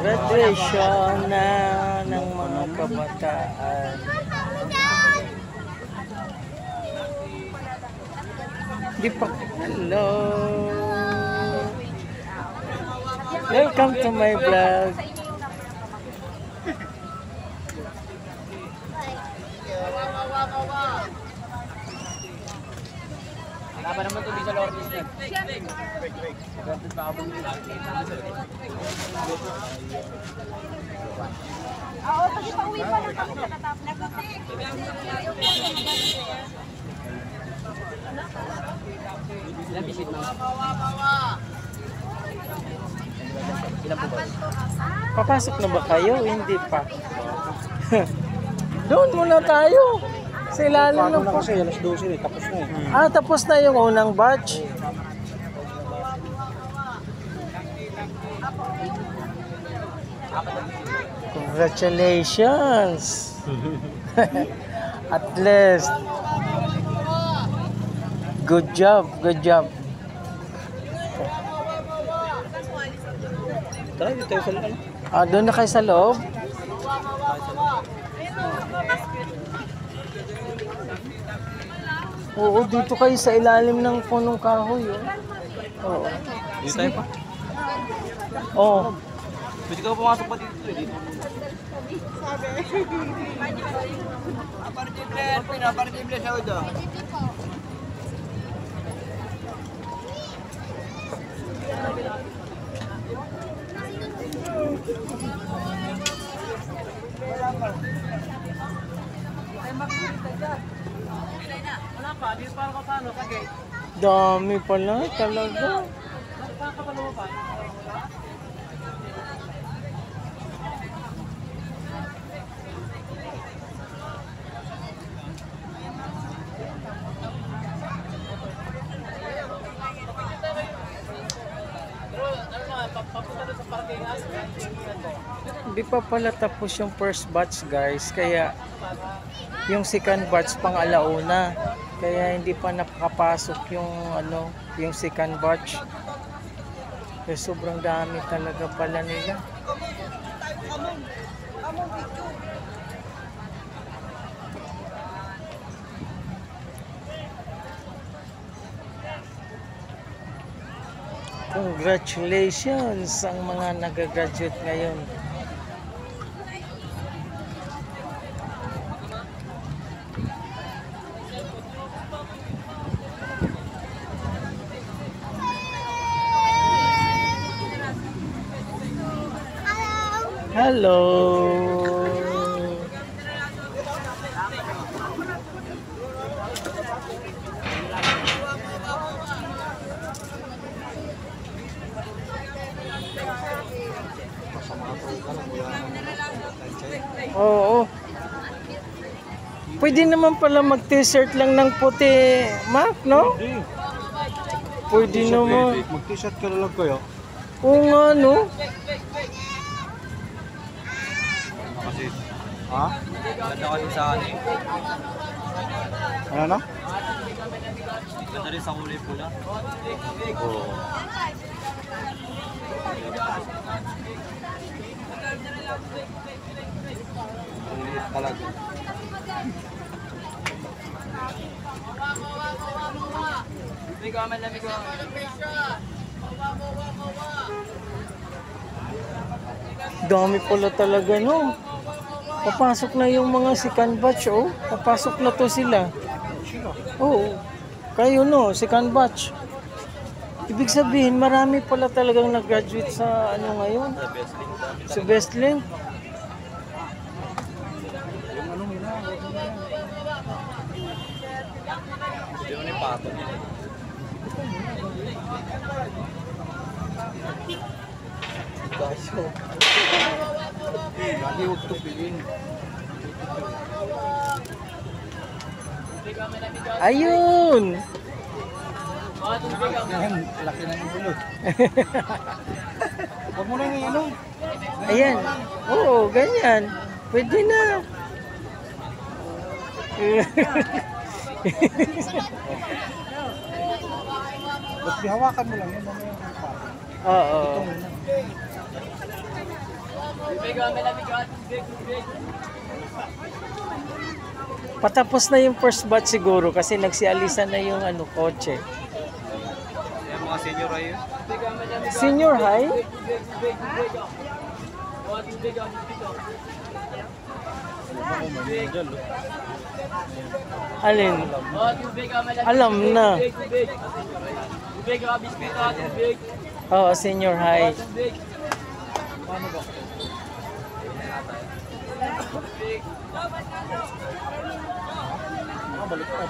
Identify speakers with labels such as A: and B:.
A: Graduation na ng mga kabataan. Di pa. Hello. Welcome to my vlog.
B: Laban naman ito sa Lourdes na.
C: Oo, kasi pauwi pa lang kami sa katapos.
B: Ilang visit mo? Ilang po ba?
A: Papasok na ba kayo? Hindi pa. Doon muna tayo. Sa ilalim ng...
B: kasi alas 12 tapos na eh.
A: Ah, tapos na yung unang batch. Congratulations. At least. Good job, good job.
B: Tara, dito tayo sa ano?
A: Ah, doon na kayo sa loob? Oo, dito kayo sa ilalim ng punong kahoy. Oh. Oo.
B: Dito tayo pa.
A: Oo.
B: Pwede ka pumasok pa dito eh. Dito. Apartible sa udo.
A: Dami pala talaga. Hindi pa pala tapos yung first batch guys, kaya yung second batch pang alauna, kaya hindi pa nakapasok yung ano, yung second batch. Kaya sobrang dami talaga pala nila. Congratulations ang mga nag-graduate ngayon. Hello. Oo. Pwede naman pala mag-t-shirt lang ng puti, Mac, no? Pwede naman.
B: Mag-t-shirt ka na lang kayo.
A: Oo nga, no?
B: Kasi, ha? Ganda kasi sa ano eh. Ano na? Ganda rin sa kulay pula. Oo. Ang liit talaga.
A: Dami pala talaga, no? Papasok na yung mga second batch, oh. Papasok na to sila. Oo. Kayo, no? Second batch. Ibig sabihin, marami pala talagang nag-graduate sa ano ngayon? Sa Bestlink.
B: Yung ano nila, yung ni Pato nila. Guys, oh. Lagi huwag tupiin.
A: Ayun!
B: Yan, laki na yung bulot. Huwag mo na yung ano.
A: Ayan. Oo, ganyan. Pwede na.
B: Ba't hawakan mo lang yun?
A: Oo. Patapos na yung first batch siguro kasi nagsialisan na yung ano, kotse.
B: Yung mga senior ay yun.
A: Senior high? Alin? Alam na. Oo, senior high. Baliktad.